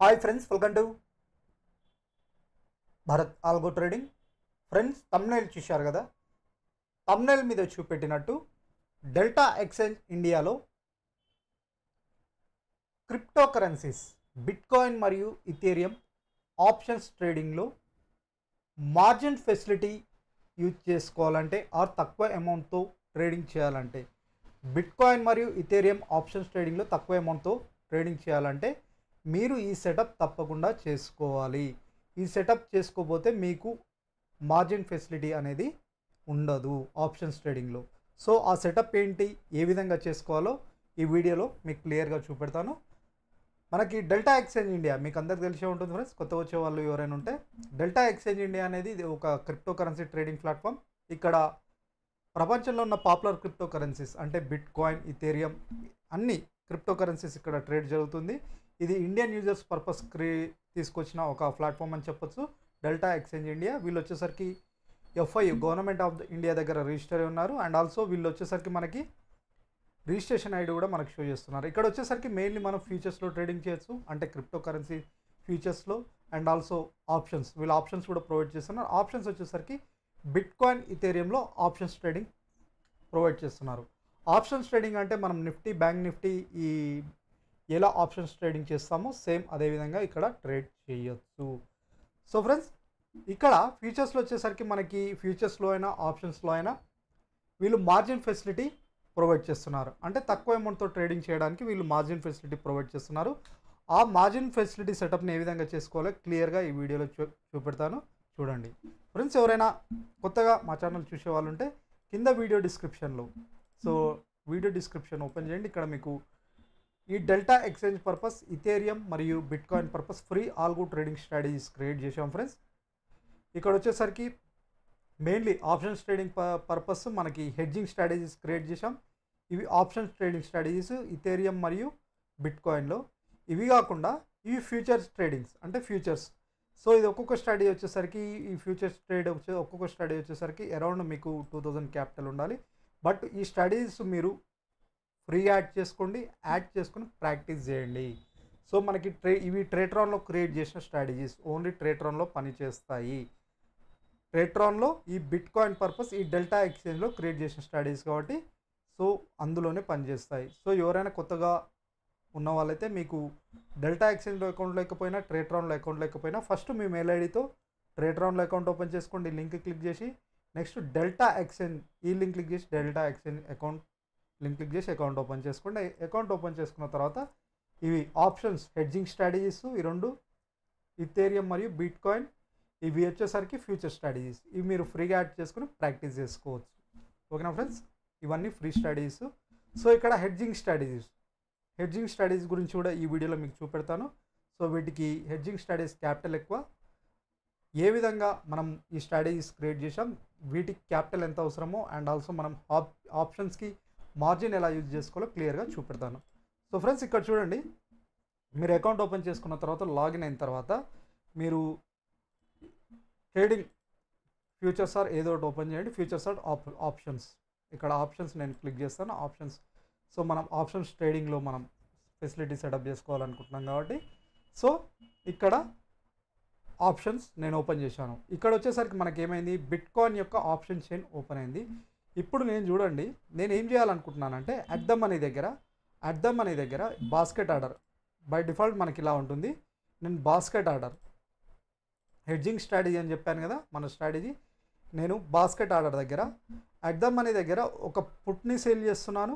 Hi friends, welcome to Bharat algo trading. Friends, thumbnail చూశారు కదా. Thumbnail మీద చూపెట్టినట్టు డెల్టా ఎక్స్చేంజ్ ఇండియాలో క్రిప్టో కరెన్సీస్ బిట్కాయిన్ మరియు ఇథేరియం ఆప్షన్స్ ట్రేడింగ్లో మార్జిన్ ఫెసిలిటీ యూజ్ చేసుకోవాలంటే ఆర్ తక్కువ అమౌంట్తో ట్రేడింగ్ చేయాలంటే, బిట్కాయిన్ మరియు ఇథేరియం ఆప్షన్స్ ట్రేడింగ్లో తక్కువ అమౌంట్తో ట్రేడింగ్ చేయాలంటే మీరు ఈ సెటప్ తప్పకుండా చేసుకోవాలి. ఈ సెటప్ చేసుకోకపోతే మీకు మార్జిన్ ఫెసిలిటీ అనేది ఉండదు ఆప్షన్స్ ట్రేడింగ్లో. సో ఆ సెటప్ ఏంటి, ఏ విధంగా చేసుకోవాలో ఈ వీడియోలో మీకు క్లియర్గా చూపెడతాను. మనకి డెల్టా ఎక్స్చేంజ్ ఇండియా మీకు అందరికి తెలిసే ఉంటుంది ఫ్రెండ్స్. కొత్త వచ్చే వాళ్ళు ఎవరైనా ఉంటే, డెల్టా ఎక్స్చేంజ్ ఇండియా అనేది ఇది ఒక క్రిప్టో కరెన్సీ ట్రేడింగ్ ప్లాట్ఫామ్. ఇక్కడ ప్రపంచంలో ఉన్న పాపులర్ క్రిప్టో కరెన్సీస్ అంటే బిట్ కాయిన్, ఇథేరియం అన్ని క్రిప్టో కరెన్సీస్ ఇక్కడ ట్రేడ్ జరుగుతుంది. ఇది ఇండియన్ యూజర్స్ పర్పస్ తీసుకొచ్చిన ఒక ప్లాట్ఫామ్ అని చెప్పొచ్చు డెల్టా ఎక్స్చేంజ్ ఇండియా. వీళ్ళు వచ్చేసరికి ఎఫ్ఐ గవర్నమెంట్ ఆఫ్ ఇండియా దగ్గర రిజిస్టర్ అయి ఉన్నారు. అండ్ ఆల్సో వీళ్ళు వచ్చేసరికి మనకి రిజిస్ట్రేషన్ ఐడి కూడా మనకు షో చేస్తున్నారు. ఇక్కడ వచ్చేసరికి మెయిన్లీ మనం ఫ్యూచర్స్లో ట్రేడింగ్ చేయొచ్చు, అంటే క్రిప్టో కరెన్సీ ఫ్యూచర్స్లో. అండ్ ఆల్సో ఆప్షన్స్, వీళ్ళు ఆప్షన్స్ కూడా ప్రొవైడ్ చేస్తున్నారు. ఆప్షన్స్ వచ్చేసరికి బిట్ కాయిన్, ఇథేరియంలో ఆప్షన్స్ ట్రేడింగ్ ప్రొవైడ్ చేస్తున్నారు. ఆప్షన్స్ ట్రేడింగ్ అంటే మనం నిఫ్టీ, బ్యాంక్ నిఫ్టీ ఈ ఎలా ఆప్షన్స్ ట్రేడింగ్ చేస్తామో సేమ్ అదేవిధంగా ఇక్కడ ట్రేడ్ చేయొచ్చు. సో ఫ్రెండ్స్, ఇక్కడ ఫ్యూచర్స్లో వచ్చేసరికి మనకి ఫ్యూచర్స్లో అయినా ఆప్షన్స్లో అయినా వీళ్ళు మార్జిన్ ఫెసిలిటీ ప్రొవైడ్ చేస్తున్నారు. అంటే తక్కువ అమౌంట్తో ట్రేడింగ్ చేయడానికి వీళ్ళు మార్జిన్ ఫెసిలిటీ ప్రొవైడ్ చేస్తున్నారు. ఆ మార్జిన్ ఫెసిలిటీ సెటప్ని ఏ విధంగా చేసుకోవాలో క్లియర్గా ఈ వీడియోలో చూపెడతాను, చూడండి. ఫ్రెండ్స్, ఎవరైనా కొత్తగా మా ఛానల్ చూసే వాళ్ళు ఉంటే కింద వీడియో డిస్క్రిప్షన్లో, సో వీడియో డిస్క్రిప్షన్ ఓపెన్ చేయండి. ఇక్కడ మీకు ఈ డెల్టా ఎక్స్చేంజ్ పర్పస్, ఇథేరియం మరియు bitcoin purpose free algo trading strategies create చేసాం ఫ్రెండ్స్. ఇక్కడ వచ్చేసరికి మెయిన్లీ ఆప్షన్స్ ట్రేడింగ్ పర్పస్ మనకి హెడ్జింగ్ స్ట్రాటజీస్ క్రియేట్ చేసాం. ఇవి ఆప్షన్స్ ట్రేడింగ్ స్ట్రాటజీస్ ఇథేరియం మరియు బిట్కాయిన్లో. ఇవి కాకుండా ఇవి ఫ్యూచర్స్ ట్రేడింగ్స్ అంటే ఫ్యూచర్స్. సో ఇది ఒక్కొక్క స్ట్రాటజీ వచ్చేసరికి, ఈ ఫ్యూచర్స్ ట్రేడ్ ఒక్కొక్క స్ట్రాటజీ వచ్చేసరికి అరౌండ్ మీకు 2000 క్యాపిటల్ ఉండాలి. బట్ ఈ స్ట్రాటజీస్ మీరు ఫ్రీ యాడ్ చేసుకొని ప్రాక్టీస్ చేయండి. సో మనకి ఇవి ట్రేట్రాన్లో క్రియేట్ చేసిన స్ట్రాటజీస్, ఓన్లీ ట్రేట్రాన్లో పనిచేస్తాయి. ట్రేట్రాన్లో ఈ బిట్ కాయిన్ పర్పస్ ఈ డెల్టా ఎక్స్చేంజ్లో క్రియేట్ చేసిన స్ట్రాటజీస్ కాబట్టి సో అందులోనే పనిచేస్తాయి. సో ఎవరైనా కొత్తగా ఉన్న వాళ్ళైతే మీకు డెల్టా ఎక్స్చేంజ్లో అకౌంట్ లేకపోయినా, ట్రేట్రాన్లో అకౌంట్ లేకపోయినా ఫస్ట్ మీ మెయిల్ ఐడితో ట్రేట్రాన్లో అకౌంట్ ఓపెన్ చేసుకోండి. లింక్ క్లిక్ చేసి నెక్స్ట్ డెల్టా ఎక్స్చేంజ్ ఈ లింక్ క్లిక్ చేసి delta exchange account link click చేసి అకౌంట్ ఓపెన్ చేసుకోండి. అకౌంట్ ఓపెన్ చేసుకున్న తర్వాత ఇవి ఆప్షన్స్ హెడ్జింగ్ స్ట్రాటజీస్ ఈ రెండు, ఇథేరియం మరియు బిట్ కాయిన్, ఇవి వచ్చేసరికి ఫ్యూచర్ స్ట్రాటజీస్. ఇవి మీరు ఫ్రీగా యాడ్ చేసుకుని ప్రాక్టీస్ చేసుకోవచ్చు. ఓకేనా ఫ్రెండ్స్, ఇవన్నీ ఫ్రీ స్ట్రాటజీస్. సో ఇక్కడ హెడ్జింగ్ స్ట్రాటజీస్ గురించి కూడా ఈ వీడియోలో మీకు చూపెడతాను. సో వీటికి హెడ్జింగ్ స్ట్రాటజీస్ క్యాపిటల్ ఎక్కువ, ఏ విధంగా మనం ఈ స్ట్రాటజీస్ క్రియేట్ చేసాం, వీటికి క్యాపిటల్ ఎంత అవసరమో, అండ్ ఆల్సో మనం ఆప్షన్స్కి మార్జిన్ ఎలా యూజ్ చేసుకోవాలో క్లియర్గా చూపెడతాను. సో ఫ్రెండ్స్, ఇక్కడ చూడండి, మీరు అకౌంట్ ఓపెన్ చేసుకున్న తర్వాత లాగిన్ అయిన తర్వాత మీరు ట్రేడింగ్ ఫ్యూచర్స్ ఆర్ ఏదో ఒకటి ఓపెన్ చేయండి. ఫ్యూచర్స్ ఆర్ ఆప్షన్స్, ఇక్కడ ఆప్షన్స్ నేను క్లిక్ చేస్తాను. ఆప్షన్స్, సో మనం ఆప్షన్స్ ట్రేడింగ్లో మనం ఫెసిలిటీ సెటప్ చేసుకోవాలనుకుంటున్నాం కాబట్టి సో ఇక్కడ ఆప్షన్స్ నేను ఓపెన్ చేశాను. ఇక్కడ వచ్చేసరికి మనకి ఏమైంది, బిట్ కాయిన్ యొక్క ఆప్షన్ చైన్ ఓపెన్ అయింది. ఇప్పుడు నేను చూడండి, నేను ఏం చేయాలనుకుంటున్నానంటే అట్ ద మనీ దగ్గర బాస్కెట్ ఆర్డర్ బై డిఫాల్ట్ మనకి ఇలా ఉంటుంది. నేను బాస్కెట్ ఆర్డర్ హెడ్జింగ్ స్ట్రాటజీ అని చెప్పాను కదా, మన స్ట్రాటజీ. నేను బాస్కెట్ ఆర్డర్ దగ్గర అట్ ద మనీ దగ్గర ఒక పుట్ని సేల్ చేస్తున్నాను,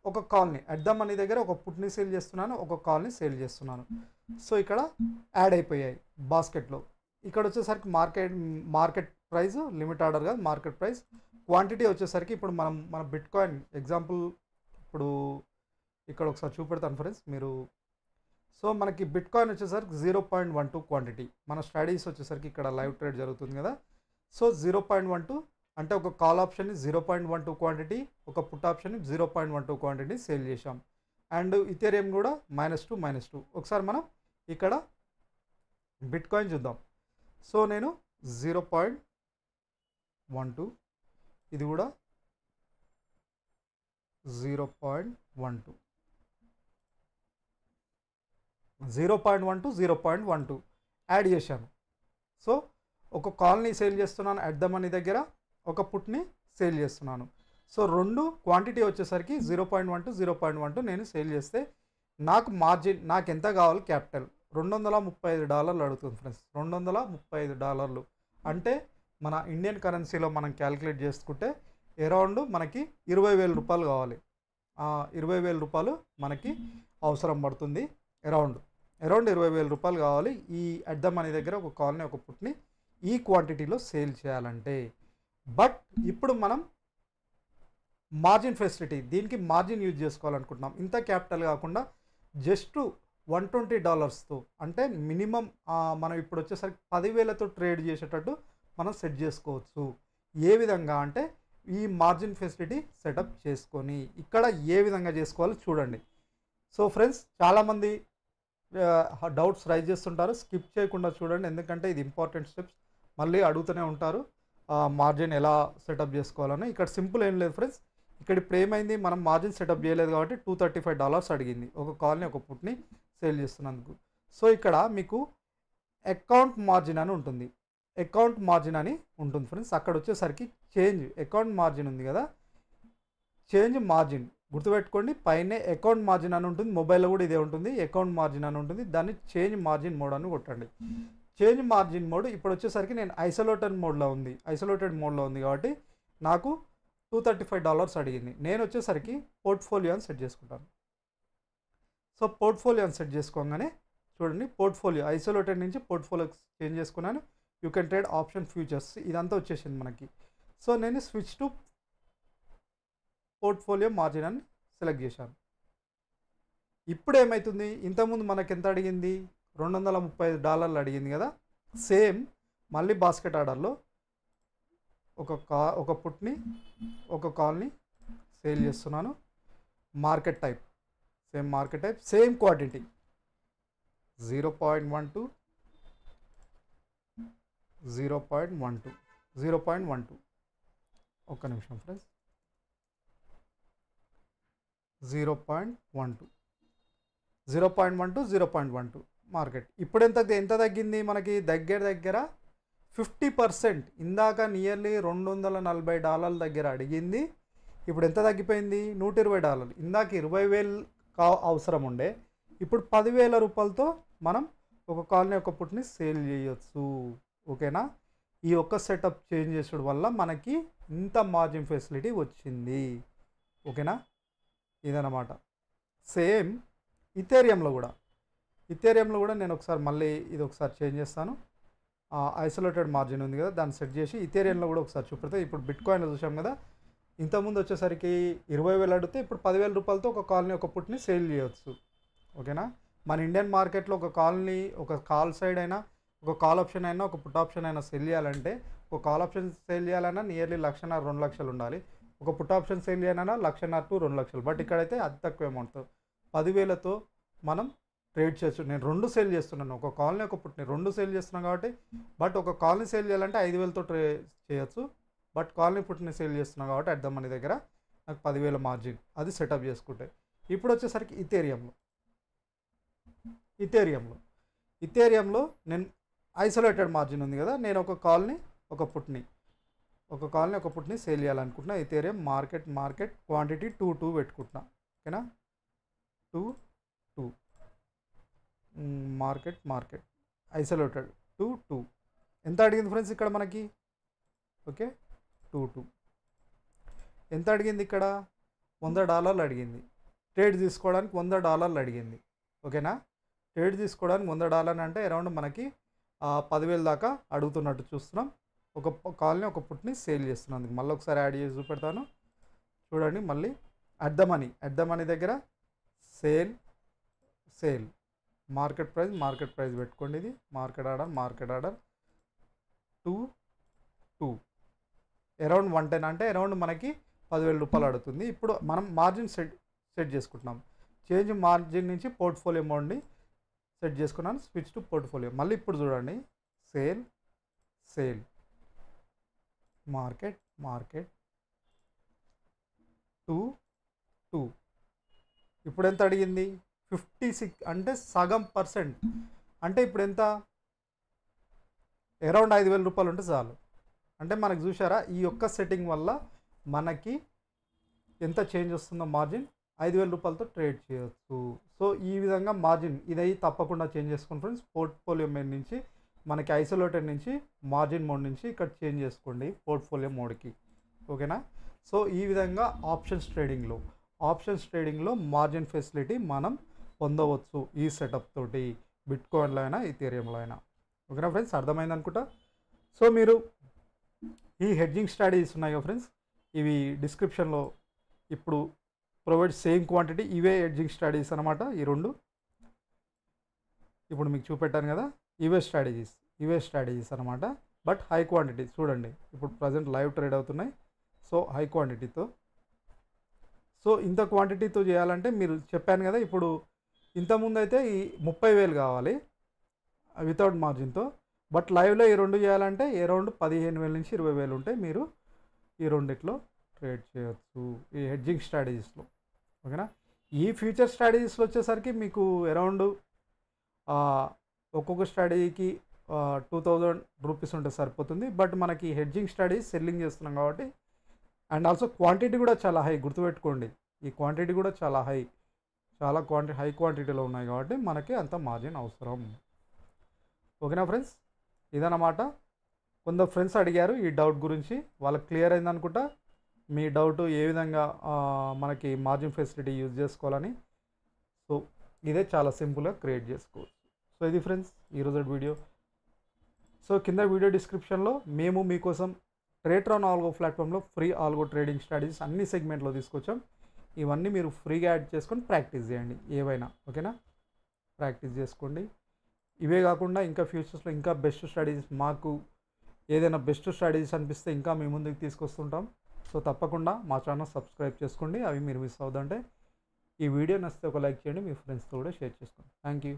ఒక కాల్ని. అట్ ద మనీ దగ్గర ఒక పుట్ని సేల్ చేస్తున్నాను, ఒక కాల్ని సేల్ చేస్తున్నాను. సో ఇక్కడ యాడ్ అయిపోయాయి బాస్కెట్లో. ఇక్కడ వచ్చేసరికి మార్కెట్ ప్రైస్, లిమిట్ ఆర్డర్ కాదు, మార్కెట్ ప్రైస్. క్వాంటిటీ వచ్చేసరికి ఇప్పుడు మన బిట్ కాయిన్ ఎగ్జాంపుల్ ఇప్పుడు ఇక్కడ ఒకసారి చూపెడతాను ఫ్రెండ్స్ మీరు. సో మనకి బిట్ కాయిన్ వచ్చేసరికి 0.12 క్వాంటిటీ. మన స్ట్రాటజీస్ వచ్చేసరికి ఇక్కడ లైవ్ ట్రేడ్ జరుగుతుంది కదా. సో 0.12 అంటే ఒక కాల్ ఆప్షన్ని 0.12 క్వాంటిటీ, ఒక పుట్ ఆప్షన్ని 0.12 క్వాంటిటీ సేల్ చేసాం. అండ్ ఇథేరియం కూడా -2 ఒకసారి మనం ఇక్కడ బిట్ కాయిన్ చూద్దాం. సో నేను 0.12, ఇది కూడా 0.12 0.1 టు 0.12 యాడ్ చేశాను. సో ఒక కాల్ని సేల్ చేస్తున్నాను అట్ ద మనీ దగ్గర, ఒక పుట్ని సేల్ చేస్తున్నాను. సో రెండు క్వాంటిటీ వచ్చేసరికి 0.1 టు 0.12 నేను సేల్ చేస్తే నాకు మార్జిన్ నాకు ఎంత కావాలి క్యాపిటల్ $235 అడుగుతుంది ఫ్రెండ్స్. $235 అంటే మన ఇండియన్ కరెన్సీలో మనం క్యాలిక్యులేట్ చేసుకుంటే అరౌండ్ మనకి 20,000 రూపాయలు కావాలి. 20,000 రూపాయలు మనకి అవసరం పడుతుంది. అరౌండ్ 20,000 రూపాయలు కావాలి ఈ అట్ ద మనీ దగ్గర ఒక కాల్ని ఒక పుట్ని ఈ క్వాంటిటీలో సేల్ చేయాలంటే. బట్ ఇప్పుడు మనం మార్జిన్ ఫెసిలిటీ దీనికి మార్జిన్ యూజ్ చేసుకోవాలనుకుంటున్నాం. ఇంత క్యాపిటల్ కాకుండా జస్ట్ $120తో అంటే మినిమం మనం ఇప్పుడు వచ్చేసరికి 10,000తో ట్రేడ్ చేసేటట్టు మనం సెట్ చేసుకోవచ్చు. ఏ విధంగా అంటే ఈ మార్జిన్ ఫెసిలిటీ సెటప్ చేసుకొని ఇక్కడ ఏ విధంగా చేసుకోవాలో చూడండి. సో ఫ్రెండ్స్ చాలామంది డౌట్స్ రైజ్ చేస్తుంటారు, స్కిప్ చేయకుండా చూడండి ఎందుకంటే ఇది ఇంపార్టెంట్ స్టెప్స్. మళ్ళీ అడుగుతూనే ఉంటారు మార్జిన్ ఎలా సెటప్ చేసుకోవాలని. ఇక్కడ సింపుల్ ఏం లేదు ఫ్రెండ్స్, ఇక్కడ ఇప్పుడు ఏమైంది మనం మార్జిన్ సెటప్ చేయలేదు కాబట్టి $235 అడిగింది ఒక కాల్ని ఒక పుట్ని సేల్ చేస్తున్నందుకు. సో ఇక్కడ మీకు అకౌంట్ మార్జిన్ అని ఉంటుంది, అకౌంట్ మార్జిన్ అని ఉంటుంది ఫ్రెండ్స్. అక్కడ వచ్చేసరికి చేంజ్ అకౌంట్ మార్జిన్ ఉంది కదా, చేంజ్ మార్జిన్ గుర్తుపెట్టుకోండి. పైనే అకౌంట్ మార్జిన్ అని ఉంటుంది, మొబైల్లో కూడా ఇదే ఉంటుంది, అకౌంట్ మార్జిన్ అని ఉంటుంది. దాన్ని చేంజ్ మార్జిన్ మోడ్ అని కొట్టండి. చేంజ్ మార్జిన్ మోడ్ ఇప్పుడు వచ్చేసరికి నేను ఐసోలేటెడ్ మోడ్లో ఉంది కాబట్టి నాకు $235 అడిగింది. నేను వచ్చేసరికి పోర్ట్ఫోలియో అని సెట్ చేసుకుంటాను. సో పోర్ట్ఫోలియో అని సెట్ చేసుకోగానే చూడండి పోర్ట్ఫోలియో ఐసోలేటెడ్ నుంచి పోర్ట్ఫోలియో చేంజ్ చేసుకున్నాను. You can trade option futures ఇదంతా వచ్చేసింది మనకి. సో నేను స్విచ్ టు పోర్ట్ఫోలియో మార్జిన్ అని సెలెక్ట్ చేశాను. ఇప్పుడు ఏమవుతుంది, ఇంతకుముందు మనకి ఎంత అడిగింది $235 అడిగింది కదా, సేమ్ మళ్ళీ బాస్కెట్ ఆర్డర్లో ఒక పుట్ని ఒక కాల్ని సేల్ చేస్తున్నాను. మార్కెట్ టైప్ సేమ్ క్వాంటిటీ 0.12 ఒక్క నిమిషం ఫ్రెండ్స్ 0.12 మార్కెట్. ఇప్పుడు ఎంత తగ్గింది మనకి దగ్గర 50%. ఇందాక నియర్లీ $240 దగ్గర అడిగింది, ఇప్పుడు ఎంత తగ్గిపోయింది $120. ఇందాక 20,000 అవసరం ఉండే, ఇప్పుడు 10,000 రూపాయలతో మనం ఒక కాల్ని ఒక పుట్ని సేల్ చేయొచ్చు. ఓకేనా, ఈ ఒక్క సెటప్ చేంజ్ చేసడం వల్ల మనకి ఇంత మార్జిన్ ఫెసిలిటీ వచ్చింది. ఓకేనా, ఇదన్నమాట. సేమ్ ఇథేరియంలో కూడా నేను ఒకసారి మళ్ళీ ఇది ఒకసారి చేంజ్ చేస్తాను. ఐసోలేటెడ్ మార్జిన్ ఉంది కదా దాన్ని సెట్ చేసి ఇథేరియంలో కూడా ఒకసారి చూపెడితే, ఇప్పుడు బిట్ కాయిన్లో చూసాం కదా ఇంతకుముందు వచ్చేసరికి 20,000 అడిగితే ఇప్పుడు 10,000 రూపాయలతో ఒక కాల్ని ఒక పుట్ని సేల్ చేయవచ్చు. ఓకేనా, మన ఇండియన్ మార్కెట్లో ఒక కాల్ని ఒక కాల్ సైడ్ అయినా ఒక కాల్ ఆప్షన్ అయినా ఒక పుట్ ఆప్షన్ అయినా సేల్ చేయాలంటే, ఒక కాల్ ఆప్షన్ సేల్ చేయాలన్నా నియర్లీ 1,00,000 2 లక్షలు ఉండాలి, ఒక పుట్ ఆప్షన్ సేల్ చేయాలన్నా 1,00,000 to 2 లక్షలు. బట్ ఇక్కడైతే అతి తక్కువ అమౌంట్తో 10,000తో మనం ట్రేడ్ చేయొచ్చు. నేను 2 సేల్ చేస్తున్నాను, ఒక కాల్ని ఒక పుట్ని 2 సేల్ చేస్తున్నాను కాబట్టి. బట్ ఒక కాల్ని సేల్ చేయాలంటే 5,000తో చేయొచ్చు, బట్ కాల్ని పుట్ని సేల్ చేస్తున్నాను కాబట్టి అట్ ద మనీ దగ్గర నాకు 10,000 మార్జిన్ అది సెటప్ చేసుకుంటే. ఇప్పుడు వచ్చేసరికి ఇథేరియంలో నేను ఐసోలేటెడ్ మార్జిన్ ఉంది కదా, నేను ఒక కాల్ని ఒక పుట్ని సేల్ చేయాలనుకుంటున్నా. ఇథేరియం మార్కెట్ క్వాంటిటీ 2 పెట్టుకుంటున్నా. ఓకేనా, 2 మార్కెట్ ఐసోలేటెడ్ 2 ఎంత అడిగింది ఫ్రెండ్స్ ఇక్కడ మనకి. ఓకే, 2 ఎంత అడిగింది ఇక్కడ $100 అడిగింది. ట్రేడ్ తీసుకోవడానికి $100 అడిగింది. ఓకేనా, ట్రేడ్ తీసుకోవడానికి $100 అంటే అరౌండ్ మనకి 10,000 దాకా అడుగుతున్నట్టు చూస్తున్నాం. ఒక కాల్ని ఒక పుట్ని సేల్ చేస్తున్నాను. మళ్ళీ ఒకసారి యాడ్ చేసి చూపెడతాను చూడండి. మళ్ళీ అట్ ద మనీ దగ్గర సేల్ మార్కెట్ ప్రైస్ పెట్టుకోండి. ఇది మార్కెట్ ఆర్డర్ 2 అరౌండ్ 110 అంటే అరౌండ్ మనకి 10,000 రూపాయలు అడుగుతుంది. ఇప్పుడు మనం మార్జిన్ సెట్ చేసుకుంటున్నాం. చేంజ్ మార్జిన్ నుంచి పోర్ట్ఫోలియో మోడ్ని సెట్ చేసుకున్నాను. Switch to portfolio. మళ్ళీ ఇప్పుడు చూడండి సేల్ మార్కెట్ 2 ఇప్పుడు ఎంత అడిగింది 56 అంటే సగం పర్సెంట్. అంటే ఇప్పుడు ఎంత, అరౌండ్ 5,000 రూపాయలు ఉంటే చాలు. అంటే మనకు చూసారా ఈ యొక్క సెట్టింగ్ వల్ల మనకి ఎంత చేంజ్ వస్తుందో మార్జిన్ 5,000 రూపాయలతో ట్రేడ్ చేయొచ్చు. సో ఈ విధంగా మార్జిన్ ఇదై తప్పకుండా చేంజ్ చేసుకోండి ఫ్రెండ్స్. పోర్ట్ఫోలియో మోడ్ నుంచి మనకి ఐసోలేటెడ్ నుంచి మార్జిన్ మోడ్ నుంచి ఇక్కడ చేంజ్ చేసుకోండి పోర్ట్ఫోలియో మోడ్కి. ఓకేనా. సో ఈ విధంగా ఆప్షన్స్ ట్రేడింగ్లో మార్జిన్ ఫెసిలిటీ మనం పొందవచ్చు ఈ సెటప్ తోటి, బిట్కాయిన్లో అయినా ఈథీరియంలో అయినా. ఓకేనా ఫ్రెండ్స్, అర్థమైంది అనుకుంటా. సో మీరు ఈ హెడ్జింగ్ స్ట్రాటజీస్ ఉన్నాయి కదా ఫ్రెండ్స్, ఇవి డిస్క్రిప్షన్లో ఇప్పుడు ప్రొవైడ్ సేమ్ క్వాంటిటీ, ఇవే హెడ్జింగ్ స్ట్రాటజీస్ అనమాట. ఈ రెండు ఇప్పుడు మీకు చూపెట్టాను కదా, ఇవే స్ట్రాటజీస్ అనమాట. బట్ హై క్వాంటిటీ చూడండి, ఇప్పుడు ప్రజెంట్ లైవ్ ట్రేడ్ అవుతున్నాయి. సో హై క్వాంటిటీతో, సో ఇంత క్వాంటిటీతో చేయాలంటే మీరు చెప్పాను కదా, ఇప్పుడు ఇంతకుముందు అయితే ఈ 30,000 కావాలి వితౌట్ మార్జిన్తో. బట్ లైవ్లో ఈ రెండు చేయాలంటే అరౌండ్ 15,000 నుంచి 20,000 ఉంటే మీరు ఈ రెండిట్లో ట్రేడ్ చేయొచ్చు ఈ హెడ్జింగ్ స్ట్రాటజీస్లో. ఓకేనా. ఈ ఫ్యూచర్ స్ట్రాటజీస్లో వచ్చేసరికి మీకు అరౌండ్ ఒక్కొక్క స్ట్రాటజీకి 2,000 రూపీస్ ఉంటే సరిపోతుంది. బట్ మనకి హెడ్జింగ్ స్ట్రాటజీ సెల్లింగ్ చేస్తున్నాం కాబట్టి, అండ్ ఆల్సో క్వాంటిటీ కూడా చాలా హై, గుర్తుపెట్టుకోండి ఈ క్వాంటిటీ కూడా చాలా హై క్వాంటిటీలో ఉన్నాయి కాబట్టి మనకి అంత మార్జిన్ అవసరం. ఓకేనా ఫ్రెండ్స్, ఇదన్నమాట. కొందరు ఫ్రెండ్స్ అడిగారు ఈ డౌట్ గురించి, వాళ్ళకి క్లియర్ అయింది అనుకుంటా మీ డౌట్ ఏ విధంగా మనకి మార్జిన్ ఫెసిలిటీ యూజ్ చేసుకోవాలని. సో ఇదే చాలా సింపుల్గా క్రియేట్ చేసుకోవచ్చు. సో ఇది ఫ్రెండ్స్ ఈరోజు వీడియో. సో కింద వీడియో డిస్క్రిప్షన్లో మేము మీకోసం ట్రేట్రాన్ ఆల్గో ప్లాట్ఫామ్లో ఫ్రీ ఆల్గో ట్రేడింగ్ స్ట్రాటజీస్ అన్ని సెగ్మెంట్లో తీసుకొచ్చాం. ఇవన్నీ మీరు ఫ్రీగా యాడ్ చేసుకొని ప్రాక్టీస్ చేయండి ఏవైనా. ఓకేనా, ప్రాక్టీస్ చేసుకోండి. ఇవే కాకుండా ఇంకా ఫ్యూచర్స్లో ఇంకా బెస్ట్ స్ట్రాటజీస్, మాకు ఏదైనా బెస్ట్ స్ట్రాటజీస్ అనిపిస్తే ఇంకా మీ ముందుకు తీసుకొస్తుంటాం. సో తప్పకుండా మా ఛానల్ సబ్స్క్రైబ్ చేసుకోండి, అవి మీరు మిస్ అవుతుంటే. ఈ వీడియో నచ్చితే ఒక లైక్ చేయండి, మీ ఫ్రెండ్స్తో కూడా షేర్ చేసుకోండి. Thank you.